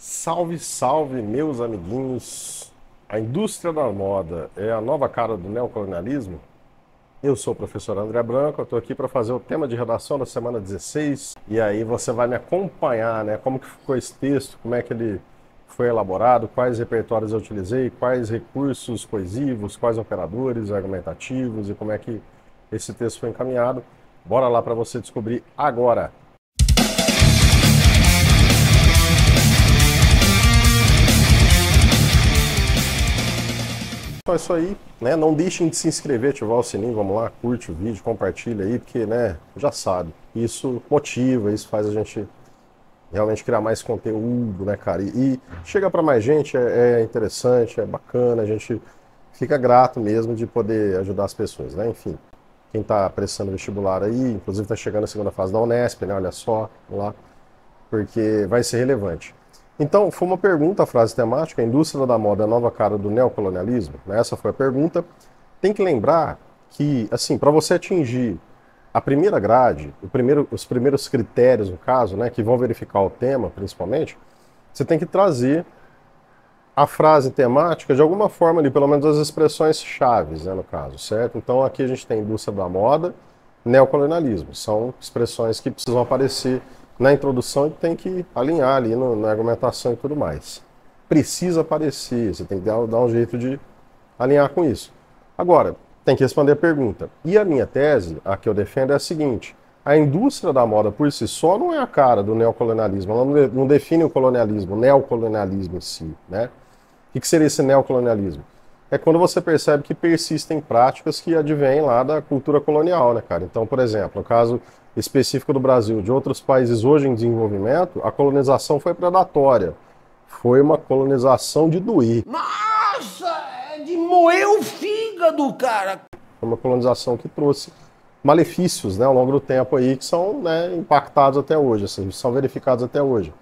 Salve, salve, meus amiguinhos! A indústria da moda é a nova cara do neocolonialismo? Eu sou o professor André Branco, eu estou aqui para fazer o tema de redação da semana 16 e aí você vai me acompanhar, né? Como que ficou esse texto, como é que ele foi elaborado, quais repertórios eu utilizei, quais recursos coesivos, quais operadores argumentativos e como é que esse texto foi encaminhado. Bora lá para você descobrir agora! Então é isso aí, né? Não deixem de se inscrever, ativar o sininho, vamos lá, curte o vídeo, compartilha aí, porque, né, já sabe, isso motiva, isso faz a gente realmente criar mais conteúdo, né, cara? E chega para mais gente, é interessante, é bacana, a gente fica grato mesmo de poder ajudar as pessoas, né? Enfim, quem tá prestando vestibular aí, inclusive tá chegando a segunda fase da Unesp, né? Olha só, vamos lá, porque vai ser relevante. Então, foi uma pergunta, a frase temática, a indústria da moda é a nova cara do neocolonialismo? Essa foi a pergunta. Tem que lembrar que, assim, para você atingir a primeira grade, os primeiros critérios, no caso, né, que vão verificar o tema, principalmente, você tem que trazer a frase temática de alguma forma ali, pelo menos as expressões chaves, né, no caso, certo? Então, aqui a gente tem indústria da moda, neocolonialismo. São expressões que precisam aparecer na introdução e tem que alinhar ali na argumentação e tudo mais. Precisa aparecer, você tem que dar um jeito de alinhar com isso. Agora, tem que responder a pergunta. E a minha tese, a que eu defendo, é a seguinte: a indústria da moda por si só não é a cara do neocolonialismo, ela não define o colonialismo, o neocolonialismo em si, né? O que seria esse neocolonialismo? É quando você percebe que persistem práticas que advêm lá da cultura colonial, né, cara? Então, por exemplo, no caso específico do Brasil, de outros países hoje em desenvolvimento, a colonização foi predatória. Foi uma colonização de doer. Nossa, é de moer o fígado, cara. Foi uma colonização que trouxe malefícios, né, ao longo do tempo aí, que são, né, impactados até hoje, assim, são verificados até hoje.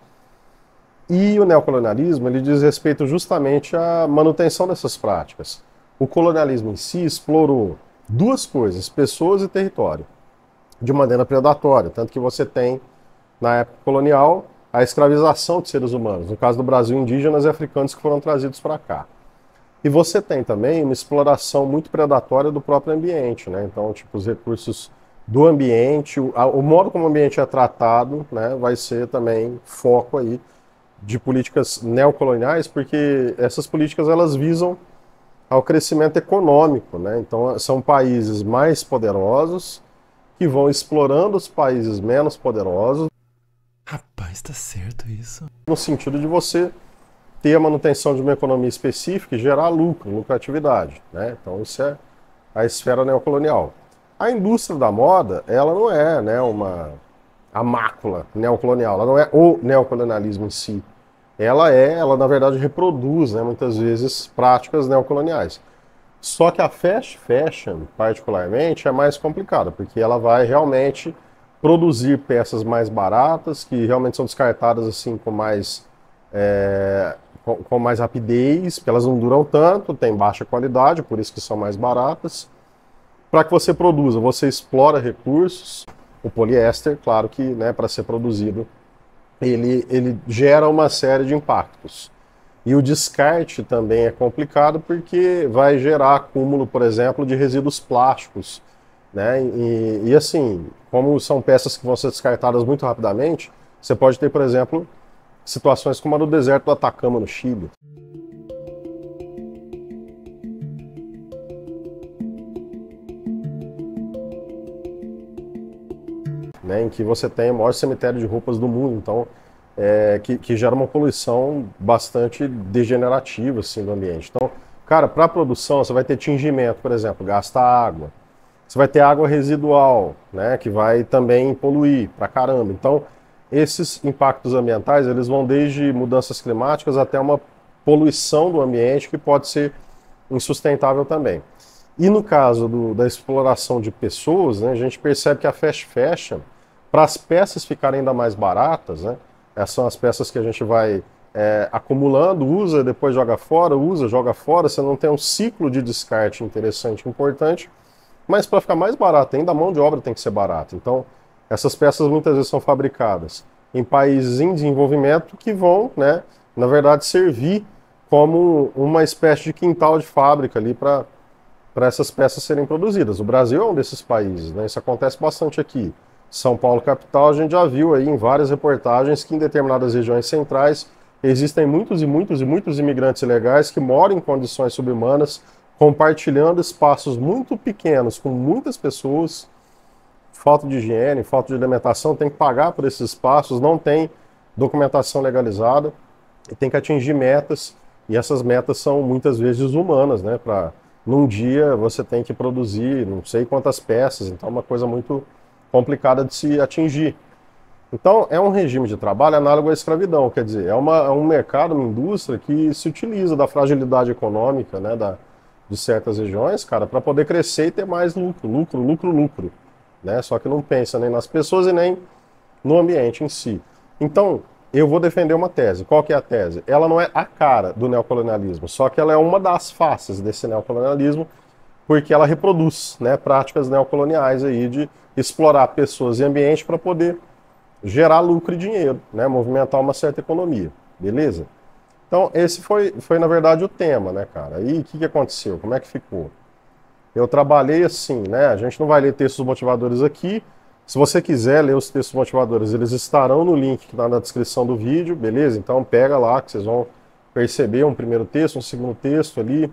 E o neocolonialismo, ele diz respeito justamente à manutenção dessas práticas. O colonialismo em si explorou duas coisas, pessoas e território, de maneira predatória, tanto que você tem, na época colonial, a escravização de seres humanos, no caso do Brasil, indígenas e africanos que foram trazidos para cá. E você tem também uma exploração muito predatória do próprio ambiente, né? Então, tipo, os recursos do ambiente, o modo como o ambiente é tratado, né, vai ser também foco aí de políticas neocoloniais, porque essas políticas elas visam ao crescimento econômico, né? Então, são países mais poderosos que vão explorando os países menos poderosos. Rapaz, tá certo isso. No sentido de você ter a manutenção de uma economia específica e gerar lucro, lucratividade, né? Então isso é a esfera neocolonial. A indústria da moda, ela não é, né, a mácula neocolonial, ela não é o neocolonialismo em si. Ela na verdade reproduz, né, muitas vezes práticas neocoloniais. Só que a fast fashion, particularmente, é mais complicada, porque ela vai realmente produzir peças mais baratas, que realmente são descartadas assim com mais, com mais rapidez, porque elas não duram tanto, têm baixa qualidade, por isso que são mais baratas. Para que você produza, você explora recursos. O poliéster, claro que, né, para ser produzido, ele gera uma série de impactos. E o descarte também é complicado porque vai gerar acúmulo, por exemplo, de resíduos plásticos, né? E assim, como são peças que vão ser descartadas muito rapidamente, você pode ter, por exemplo, situações como a do deserto do Atacama, no Chile. Né, em que você tem o maior cemitério de roupas do mundo, então que gera uma poluição bastante degenerativa assim, do ambiente. Então, cara, para a produção você vai ter tingimento, por exemplo, gasta água. Você vai ter água residual, né, que vai também poluir pra caramba. Então, esses impactos ambientais, eles vão desde mudanças climáticas até uma poluição do ambiente que pode ser insustentável também. E no caso da exploração de pessoas, né, a gente percebe que a fast fashion, para as peças ficarem ainda mais baratas, né, essas são as peças que a gente vai acumulando, usa, depois joga fora, usa, joga fora, você não tem um ciclo de descarte interessante, importante, mas para ficar mais barato ainda, a mão de obra tem que ser barata. Então, essas peças muitas vezes são fabricadas em países em desenvolvimento que vão, né, na verdade, servir como uma espécie de quintal de fábrica ali para essas peças serem produzidas. O Brasil é um desses países, né? Isso acontece bastante aqui. São Paulo, capital, a gente já viu aí em várias reportagens que em determinadas regiões centrais existem muitos e muitos e muitos imigrantes ilegais que moram em condições subhumanas, compartilhando espaços muito pequenos com muitas pessoas, falta de higiene, falta de alimentação, tem que pagar por esses espaços, não tem documentação legalizada e tem que atingir metas, e essas metas são muitas vezes humanas, né? Num dia você tem que produzir não sei quantas peças, então é uma coisa muito complicada de se atingir. Então é um regime de trabalho análogo à escravidão, quer dizer, é um mercado, uma indústria que se utiliza da fragilidade econômica, né, de certas regiões, cara, para poder crescer e ter mais lucro, né? Só que não pensa nem nas pessoas e nem no ambiente em si. Então, eu vou defender uma tese. Qual que é a tese? Ela não é a cara do neocolonialismo, só que ela é uma das faces desse neocolonialismo, porque ela reproduz, né, práticas neocoloniais aí de explorar pessoas e ambiente para poder gerar lucro e dinheiro, né, movimentar uma certa economia, beleza? Então, esse foi na verdade o tema, né, cara? E o que aconteceu? Como é que ficou? Eu trabalhei assim, né? A gente não vai ler textos motivadores aqui. Se você quiser ler os textos motivadores, eles estarão no link que está na descrição do vídeo, beleza? Então pega lá que vocês vão perceber um primeiro texto, um segundo texto ali,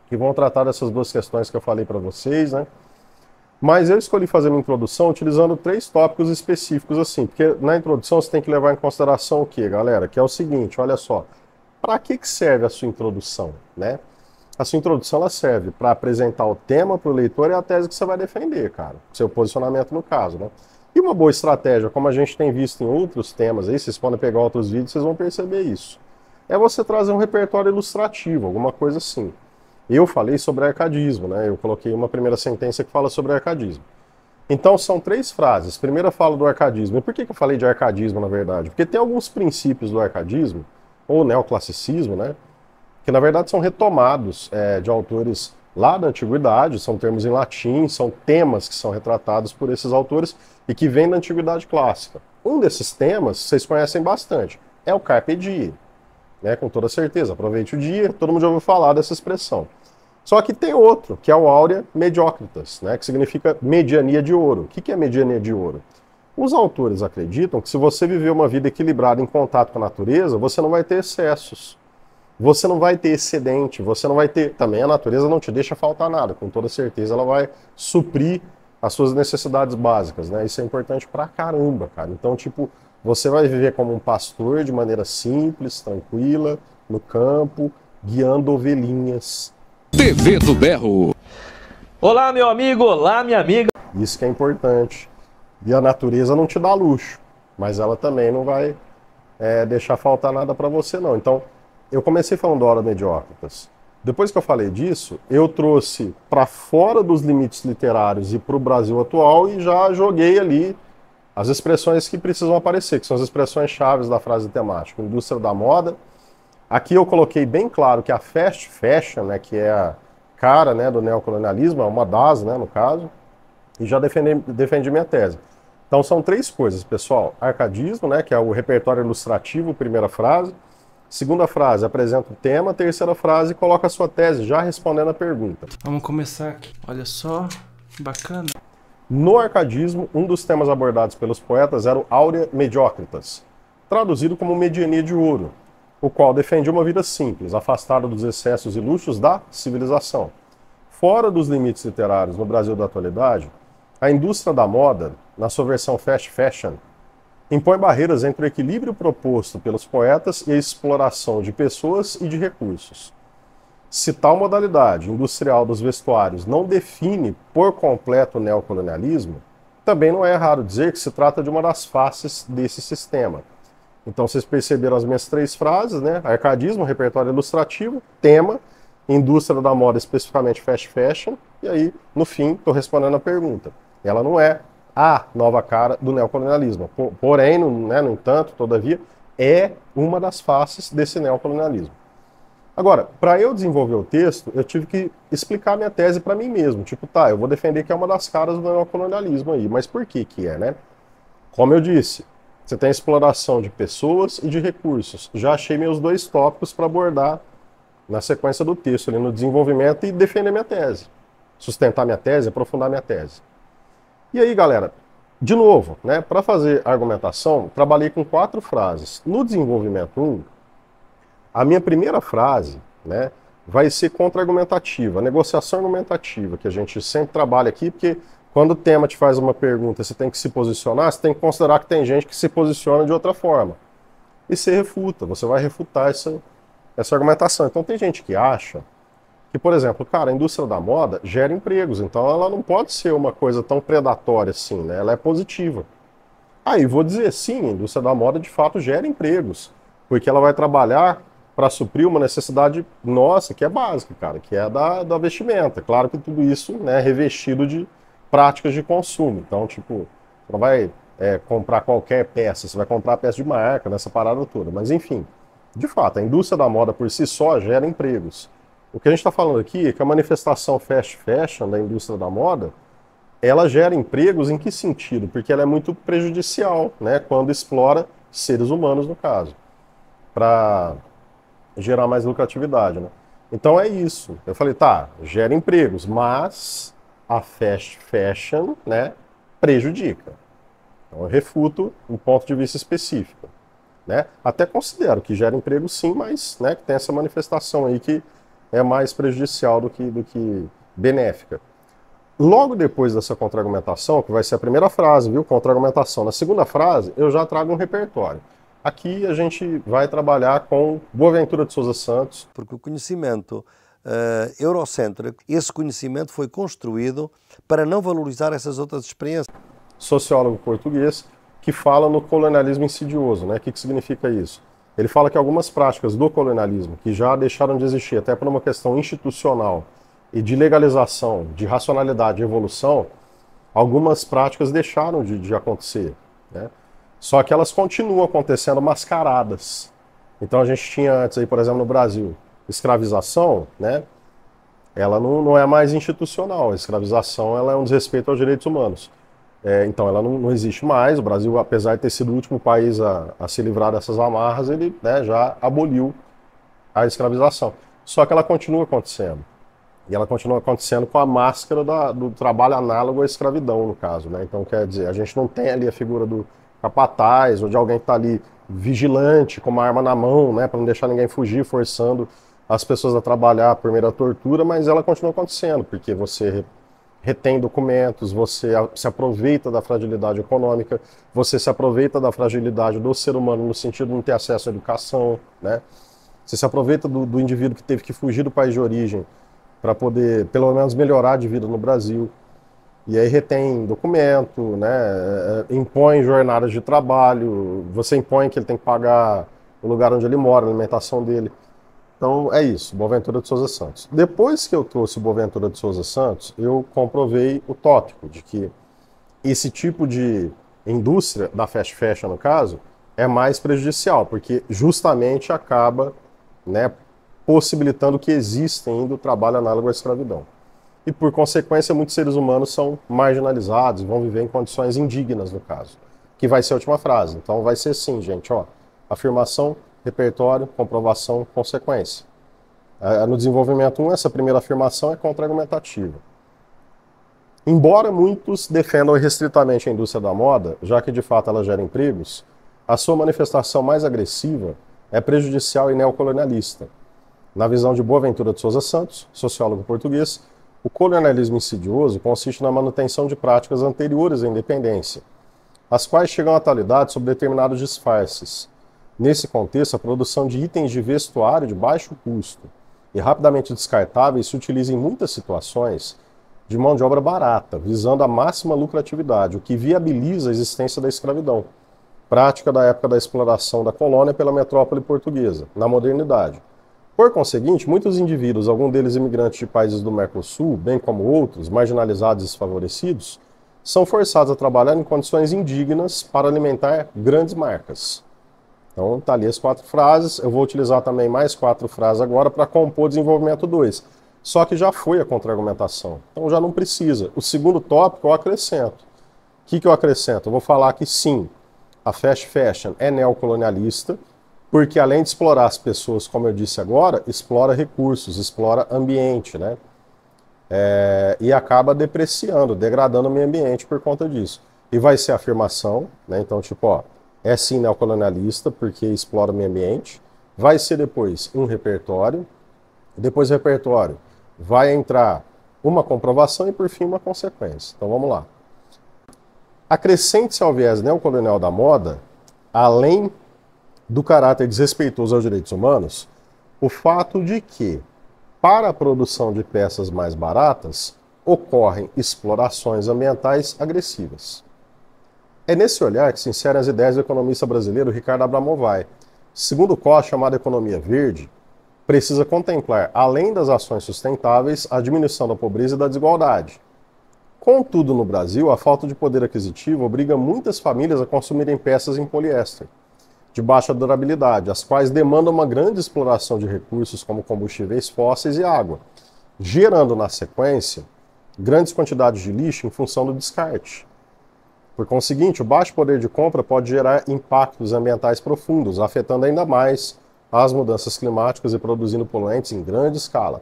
que vão tratar dessas duas questões que eu falei para vocês, né? Mas eu escolhi fazer minha introdução utilizando 3 tópicos específicos assim, porque na introdução você tem que levar em consideração o que, galera? Que é o seguinte, olha só, para que serve a sua introdução, né? A sua introdução ela serve para apresentar o tema para o leitor e a tese que você vai defender, cara. Seu posicionamento no caso, né? E uma boa estratégia, como a gente tem visto em outros temas aí, vocês podem pegar outros vídeos, vocês vão perceber isso. É você trazer um repertório ilustrativo, alguma coisa assim. Eu falei sobre arcadismo, né? Eu coloquei uma primeira sentença que fala sobre arcadismo. Então são 3 frases. Primeira fala do arcadismo. E por que eu falei de arcadismo, na verdade? Porque tem alguns princípios do arcadismo, ou neoclassicismo, né? Que na verdade são retomados de autores lá da antiguidade, são termos em latim, são temas que são retratados por esses autores e que vêm da antiguidade clássica. Um desses temas, vocês conhecem bastante, é o Carpe Diem, né? Com toda certeza, aproveite o dia, todo mundo já ouviu falar dessa expressão. Só que tem outro, que é o Aurea Mediocritas, né? Que significa mediania de ouro. O que é mediania de ouro? Os autores acreditam que se você viver uma vida equilibrada em contato com a natureza, você não vai ter excessos. Você não vai ter excedente, você não vai ter... Também a natureza não te deixa faltar nada, com toda certeza ela vai suprir as suas necessidades básicas, né? Isso é importante pra caramba, cara. Então, tipo, você vai viver como um pastor de maneira simples, tranquila, no campo, guiando ovelhinhas. TV do Berro. Olá, meu amigo, olá, minha amiga. Isso que é importante. E a natureza não te dá luxo, mas ela também não vai deixar faltar nada pra você, não. Então, eu comecei falando da Aurea Mediocritas. Depois que eu falei disso, eu trouxe para fora dos limites literários e para o Brasil atual e já joguei ali as expressões que precisam aparecer, que são as expressões chaves da frase temática. Indústria da moda. Aqui eu coloquei bem claro que a fast fashion, né, que é a cara, né, do neocolonialismo, é uma das, né, no caso, e já defendi minha tese. Então são 3 coisas, pessoal. Arcadismo, né, que é o repertório ilustrativo, primeira frase. Segunda frase, apresenta o tema. Terceira frase, coloca a sua tese, já respondendo a pergunta. Vamos começar aqui. Olha só, bacana. No arcadismo, um dos temas abordados pelos poetas era o Aurea Mediocritas, traduzido como mediania de ouro, o qual defendia uma vida simples, afastada dos excessos e luxos da civilização. Fora dos limites literários no Brasil da atualidade, a indústria da moda, na sua versão fast fashion, impõe barreiras entre o equilíbrio proposto pelos poetas e a exploração de pessoas e de recursos. Se tal modalidade industrial dos vestuários não define por completo o neocolonialismo, também não é errado dizer que se trata de uma das faces desse sistema. Então vocês perceberam as minhas 3 frases, né? Arcadismo, repertório ilustrativo, tema, indústria da moda, especificamente fast fashion, e aí, no fim, estou respondendo a pergunta. Ela não é a nova cara do neocolonialismo. Porém, no entanto, todavia, é uma das faces desse neocolonialismo. Agora, para eu desenvolver o texto, eu tive que explicar minha tese para mim mesmo. Tipo, tá, eu vou defender que é uma das caras do neocolonialismo aí, mas por que que é, né? Como eu disse, você tem a exploração de pessoas e de recursos. Já achei meus 2 tópicos para abordar na sequência do texto, ali no desenvolvimento e defender minha tese. Sustentar minha tese, aprofundar minha tese. E aí, galera, de novo, né, para fazer argumentação, trabalhei com 4 frases. No desenvolvimento 1, a minha primeira frase, né, vai ser contra-argumentativa, negociação argumentativa, que a gente sempre trabalha aqui, porque quando o tema te faz uma pergunta, você tem que se posicionar, você tem que considerar que tem gente que se posiciona de outra forma. E você refuta, você vai refutar essa argumentação. Então tem gente que acha que, por exemplo, cara, a indústria da moda gera empregos, então ela não pode ser uma coisa tão predatória assim, né? Ela é positiva. Aí vou dizer, sim, a indústria da moda de fato gera empregos, porque ela vai trabalhar para suprir uma necessidade nossa, que é básica, cara, que é da vestimenta. Claro que tudo isso, né, é revestido de práticas de consumo. Então, tipo, você não vai comprar qualquer peça, você vai comprar peça de marca, nessa parada toda. Mas, enfim, de fato, a indústria da moda por si só gera empregos. O que a gente está falando aqui é que a manifestação fast fashion da indústria da moda, ela gera empregos em que sentido? Porque ela é muito prejudicial, né, quando explora seres humanos, no caso, para gerar mais lucratividade, né? Então é isso. Eu falei, tá, gera empregos, mas a fast fashion, né, prejudica. Então eu refuto um ponto de vista específico, né? Até considero que gera emprego sim, mas, né, que tem essa manifestação aí que é mais prejudicial do que benéfica. Logo depois dessa contra-argumentação, que vai ser a primeira frase, viu? Contra-argumentação. Na segunda frase, eu já trago um repertório. Aqui a gente vai trabalhar com Boaventura de Sousa Santos. Porque o conhecimento eurocêntrico, esse conhecimento foi construído para não valorizar essas outras experiências. Sociólogo português, que fala no colonialismo insidioso, né? O que significa isso? Ele fala que algumas práticas do colonialismo, que já deixaram de existir até por uma questão institucional e de legalização, de racionalidade e evolução, algumas práticas deixaram de acontecer, né? Só que elas continuam acontecendo mascaradas. Então a gente tinha antes, aí, por exemplo, no Brasil, escravização, né? Ela não é mais institucional. A escravização ela é um desrespeito aos direitos humanos. Então ela não existe mais. O Brasil, apesar de ter sido o último país a se livrar dessas amarras, ele, né, já aboliu a escravização. Só que ela continua acontecendo. E ela continua acontecendo com a máscara do trabalho análogo à escravidão, no caso, né? Então, quer dizer, a gente não tem ali a figura do capataz ou de alguém que está ali vigilante, com uma arma na mão, né, para não deixar ninguém fugir, forçando as pessoas a trabalhar por meio da tortura, mas ela continua acontecendo, porque você retém documentos, você se aproveita da fragilidade econômica, você se aproveita da fragilidade do ser humano no sentido de não ter acesso à educação, né? Você se aproveita do indivíduo que teve que fugir do país de origem para poder, pelo menos, melhorar de vida no Brasil. E aí retém documento, né? Impõe jornadas de trabalho, você impõe que ele tem que pagar o lugar onde ele mora, a alimentação dele. Então é isso, Boaventura de Sousa Santos. Depois que eu trouxe o Boaventura de Sousa Santos, eu comprovei o tópico de que esse tipo de indústria, da fast fashion no caso, é mais prejudicial, porque justamente acaba, né, possibilitando que exista ainda o trabalho análogo à escravidão. E, por consequência, muitos seres humanos são marginalizados, vão viver em condições indignas, no caso. Que vai ser a última frase. Então, vai ser assim, gente, ó. Afirmação, repertório, comprovação, consequência. No desenvolvimento 1, essa primeira afirmação é contra-argumentativa. Embora muitos defendam irrestritamente a indústria da moda, já que, de fato, ela gera empregos, a sua manifestação mais agressiva é prejudicial e neocolonialista. Na visão de Boaventura de Sousa Santos, sociólogo português, o colonialismo insidioso consiste na manutenção de práticas anteriores à independência, as quais chegam à atualidade sob determinados disfarces. Nesse contexto, a produção de itens de vestuário de baixo custo e rapidamente descartáveis se utiliza em muitas situações de mão de obra barata, visando a máxima lucratividade, o que viabiliza a existência da escravidão, prática da época da exploração da colônia pela metrópole portuguesa, na modernidade. Por conseguinte, muitos indivíduos, alguns deles imigrantes de países do Mercosul, bem como outros, marginalizados e desfavorecidos, são forçados a trabalhar em condições indignas para alimentar grandes marcas. Então, tá ali as 4 frases. Eu vou utilizar também mais 4 frases agora para compor o desenvolvimento 2. Só que já foi a contra-argumentação, então já não precisa. O segundo tópico eu acrescento. O que eu acrescento? Eu vou falar que sim, a fast fashion é neocolonialista, porque além de explorar as pessoas, como eu disse agora, explora recursos, explora ambiente, né? E acaba depreciando, degradando o meio ambiente por conta disso. E vai ser afirmação, né? Então, tipo, ó, é sim neocolonialista porque explora o meio ambiente. Vai ser depois um repertório. Depois do repertório vai entrar uma comprovação e, por fim, uma consequência. Então, vamos lá. Acrescente-se ao viés neocolonial da moda, além do caráter desrespeitoso aos direitos humanos, o fato de que, para a produção de peças mais baratas, ocorrem explorações ambientais agressivas. É nesse olhar que se inserem as ideias do economista brasileiro Ricardo Abramovay. Segundo o qual a chamada economia verde precisa contemplar, além das ações sustentáveis, a diminuição da pobreza e da desigualdade. Contudo, no Brasil, a falta de poder aquisitivo obriga muitas famílias a consumirem peças em poliéster, de baixa durabilidade, as quais demandam uma grande exploração de recursos como combustíveis fósseis e água, gerando, na sequência, grandes quantidades de lixo em função do descarte. Por conseguinte, o baixo poder de compra pode gerar impactos ambientais profundos, afetando ainda mais as mudanças climáticas e produzindo poluentes em grande escala.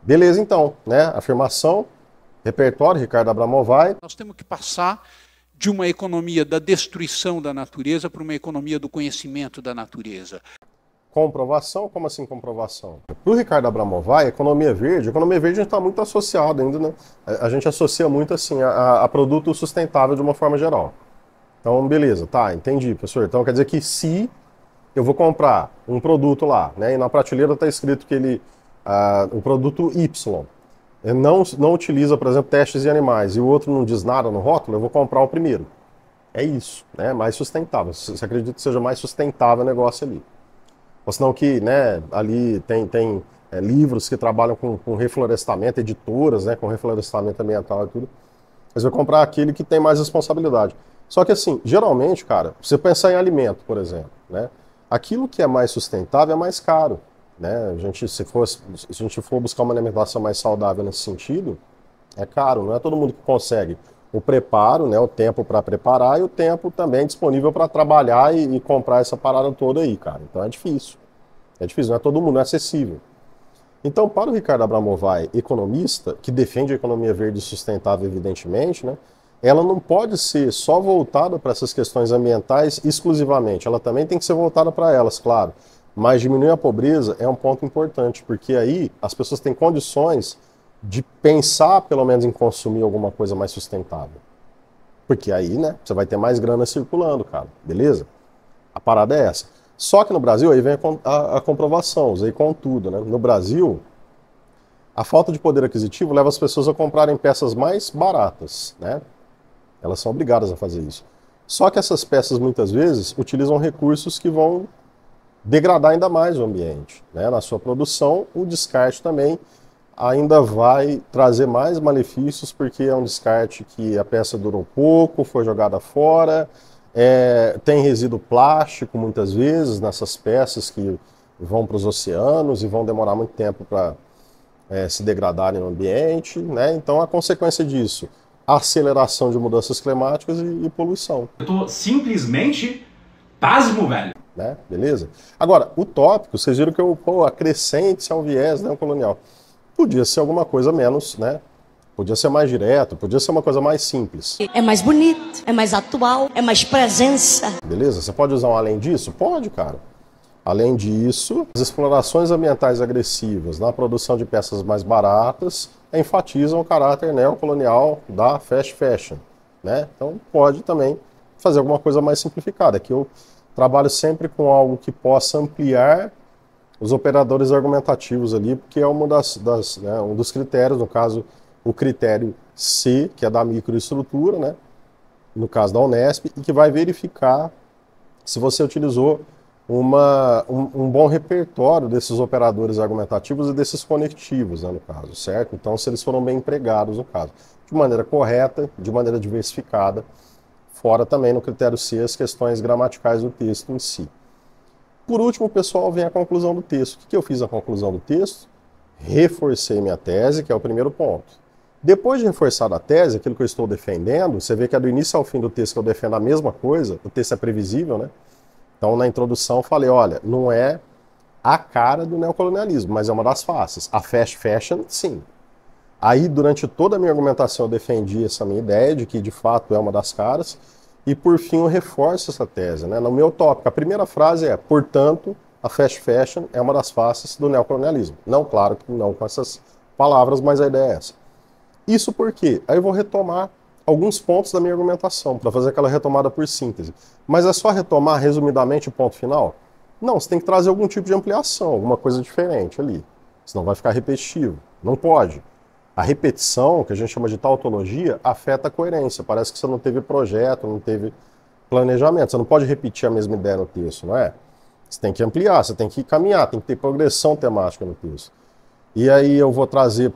Beleza, então, né? Afirmação, repertório, Ricardo Abramovay. Nós temos que passar de uma economia da destruição da natureza para uma economia do conhecimento da natureza. Comprovação? Como assim comprovação? Para o Ricardo Abramovay, economia verde a gente está muito associado ainda, né? A gente associa muito assim a produto sustentável de uma forma geral. Então, beleza, tá, entendi, professor. Então quer dizer que se eu vou comprar um produto lá, né, e na prateleira está escrito que ele, o produto Y, não utiliza, por exemplo, testes em animais, e o outro não diz nada no rótulo, eu vou comprar o primeiro. É isso, né, mais sustentável. Você acredita que seja mais sustentável o negócio ali. Ou senão que, né, ali tem livros que trabalham com reflorestamento, editoras, né, com reflorestamento ambiental e tudo. Mas vai comprar aquele que tem mais responsabilidade. Só que assim, geralmente, cara, você pensar em alimento, por exemplo, né, aquilo que é mais sustentável é mais caro, né? Se a gente for buscar uma alimentação mais saudável nesse sentido, é caro, não é todo mundo que consegue o preparo, né, o tempo para preparar e o tempo também disponível para trabalhar e comprar essa parada toda aí, cara. Então é difícil, não é todo mundo, não é acessível. Então, para o Ricardo Abramovay, economista, que defende a economia verde e sustentável, evidentemente, né, ela não pode ser só voltada para essas questões ambientais exclusivamente, ela também tem que ser voltada para elas, claro. Mas diminuir a pobreza é um ponto importante, porque aí as pessoas têm condições de pensar, pelo menos, em consumir alguma coisa mais sustentável. Porque aí, né, você vai ter mais grana circulando, cara, beleza? A parada é essa. Só que no Brasil, aí vem a comprovação, usei com tudo, né? No Brasil, a falta de poder aquisitivo leva as pessoas a comprarem peças mais baratas, né? Elas são obrigadas a fazer isso. Só que essas peças, muitas vezes, utilizam recursos que vão degradar ainda mais o ambiente, né? Na sua produção, o descarte também ainda vai trazer mais malefícios, porque é um descarte que a peça durou pouco, foi jogada fora, tem resíduo plástico, muitas vezes, nessas peças que vão para os oceanos e vão demorar muito tempo para se degradarem no ambiente, né? Então, a consequência disso, aceleração de mudanças climáticas e poluição. Eu tô simplesmente pasmo, velho. Né? Beleza? Agora, o tópico, vocês viram que eu acrescente-se ao viés neocolonial. Podia ser alguma coisa menos, né? Podia ser mais direto, podia ser uma coisa mais simples. É mais bonito, é mais atual, é mais presença. Beleza? Você pode usar um além disso? Pode, cara. Além disso, as explorações ambientais agressivas na produção de peças mais baratas enfatizam o caráter neocolonial da fast fashion, né? Então pode também fazer alguma coisa mais simplificada, que eu trabalho sempre com algo que possa ampliar os operadores argumentativos ali, porque é uma né, um dos critérios, no caso, o critério C, que é da microestrutura, né, no caso da Unesp, e que vai verificar se você utilizou um bom repertório desses operadores argumentativos e desses conectivos, né, no caso, certo? Então, se eles foram bem empregados, no caso, de maneira correta, de maneira diversificada, fora também no critério C as questões gramaticais do texto em si. Por último, pessoal, vem a conclusão do texto. O que eu fiz na conclusão do texto? Reforcei minha tese, que é o primeiro ponto. Depois de reforçar a tese, aquilo que eu estou defendendo, você vê que é do início ao fim do texto que eu defendo a mesma coisa, o texto é previsível, né? Então, na introdução, eu falei, olha, não é a cara do neocolonialismo, mas é uma das faces. A fast fashion, sim. Aí, durante toda a minha argumentação, eu defendi essa minha ideia de que, de fato, é uma das caras, e, por fim, eu reforço essa tese, né? No meu tópico, a primeira frase é, portanto, a fast fashion é uma das faces do neocolonialismo. Não, claro que não com essas palavras, mas a ideia é essa. Isso por quê? Aí eu vou retomar alguns pontos da minha argumentação, para fazer aquela retomada por síntese. Mas é só retomar, resumidamente, o ponto final? Não, você tem que trazer algum tipo de ampliação, alguma coisa diferente ali. Senão vai ficar repetitivo. Não pode. A repetição, que a gente chama de tautologia, afeta a coerência. Parece que você não teve projeto, não teve planejamento. Você não pode repetir a mesma ideia no texto, não é? Você tem que ampliar, você tem que caminhar, tem que ter progressão temática no texto. E aí eu vou trazer,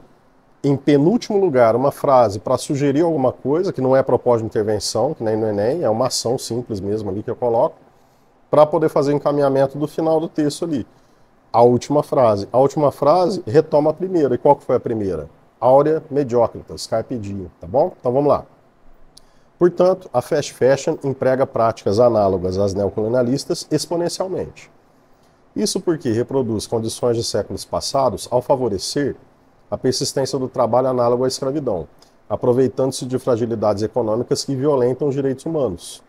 em penúltimo lugar, uma frase para sugerir alguma coisa, que não é propósito de intervenção, que nem no Enem, é uma ação simples mesmo ali que eu coloco, para poder fazer o encaminhamento do final do texto ali. A última frase. A última frase retoma a primeira. E qual que foi a primeira? Aurea mediocritas, carpe diem, tá bom? Então vamos lá. Portanto, a fast fashion emprega práticas análogas às neocolonialistas exponencialmente. Isso porque reproduz condições de séculos passados ao favorecer a persistência do trabalho análogo à escravidão, aproveitando-se de fragilidades econômicas que violentam os direitos humanos.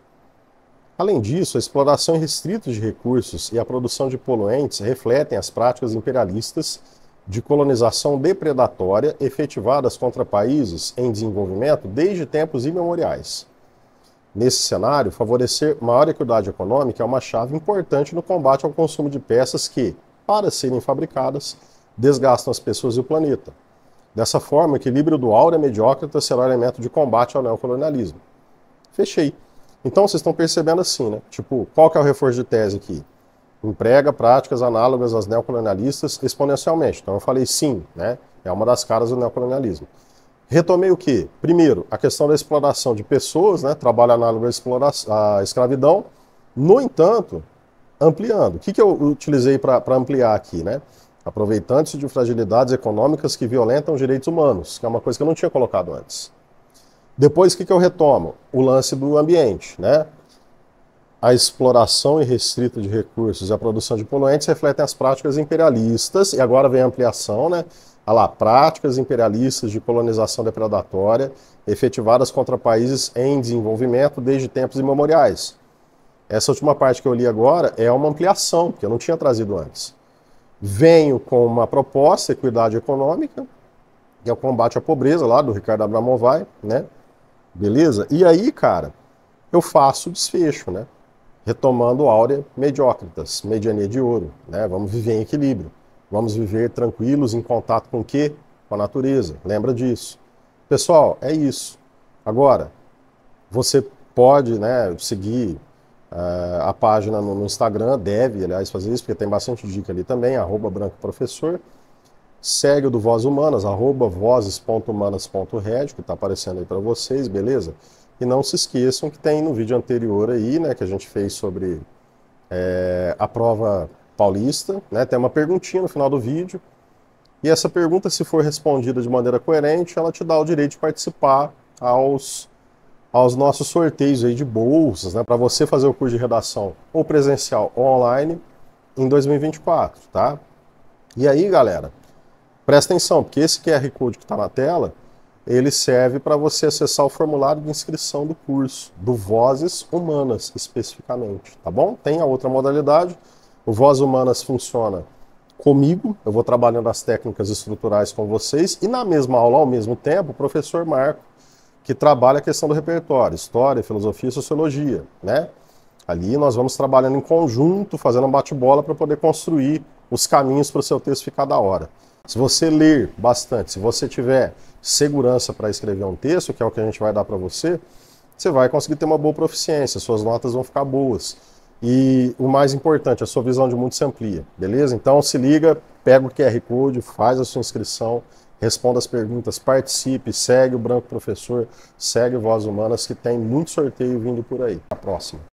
Além disso, a exploração irrestrita de recursos e a produção de poluentes refletem as práticas imperialistas de colonização depredatória efetivadas contra países em desenvolvimento desde tempos imemoriais. Nesse cenário, favorecer maior equidade econômica é uma chave importante no combate ao consumo de peças que, para serem fabricadas, desgastam as pessoas e o planeta. Dessa forma, o equilíbrio do Aurea mediocritas será elemento de combate ao neocolonialismo. Fechei. Então vocês estão percebendo assim, né? Tipo, qual que é o reforço de tese aqui? Emprega práticas análogas às neocolonialistas exponencialmente. Então eu falei sim, né? É uma das caras do neocolonialismo. Retomei o quê? Primeiro, a questão da exploração de pessoas, né? Trabalho análogo à escravidão. No entanto, ampliando. O que eu utilizei para ampliar aqui, né? Aproveitando-se de fragilidades econômicas que violentam os direitos humanos, que é uma coisa que eu não tinha colocado antes. Depois, o que eu retomo? O lance do ambiente, né? A exploração irrestrita de recursos e a produção de poluentes refletem as práticas imperialistas, e agora vem a ampliação, né? Olha lá, práticas imperialistas de colonização depredatória efetivadas contra países em desenvolvimento desde tempos imemoriais. Essa última parte que eu li agora é uma ampliação, que eu não tinha trazido antes. Venho com uma proposta, equidade econômica, que é o combate à pobreza, lá do Ricardo Abramovay, né? Beleza? E aí, cara, eu faço o desfecho, né? Retomando Aurea mediocritas, mediania de ouro, né? Vamos viver em equilíbrio. Vamos viver tranquilos, em contato com o quê? Com a natureza. Lembra disso. Pessoal, é isso. Agora, você pode, né, seguir a página no Instagram, deve, aliás, fazer isso, porque tem bastante dica ali também, @brancoprofessor. Segue o do Voz Humanas, @vozes.humanas.red, que está aparecendo aí para vocês, beleza? E não se esqueçam que tem no vídeo anterior aí, né, que a gente fez sobre a prova paulista, né, tem uma perguntinha no final do vídeo, e essa pergunta, se for respondida de maneira coerente, ela te dá o direito de participar aos nossos sorteios aí de bolsas, né, para você fazer o curso de redação ou presencial ou online em 2024, tá? E aí, galera, presta atenção, porque esse QR Code que está na tela, ele serve para você acessar o formulário de inscrição do curso, do Vozes Humanas, especificamente, tá bom? Tem a outra modalidade, o Voz Humanas funciona comigo, eu vou trabalhando as técnicas estruturais com vocês, e na mesma aula, ao mesmo tempo, o professor Marco, que trabalha a questão do repertório, história, filosofia e sociologia, né? Ali nós vamos trabalhando em conjunto, fazendo um bate-bola para poder construir os caminhos para o seu texto ficar da hora. Se você ler bastante, se você tiver segurança para escrever um texto, que é o que a gente vai dar para você, você vai conseguir ter uma boa proficiência, suas notas vão ficar boas. E o mais importante, a sua visão de mundo se amplia, beleza? Então se liga, pega o QR Code, faz a sua inscrição, responda as perguntas, participe, segue o Branco Professor, segue o Voz Humanas, que tem muito sorteio vindo por aí. Até a próxima.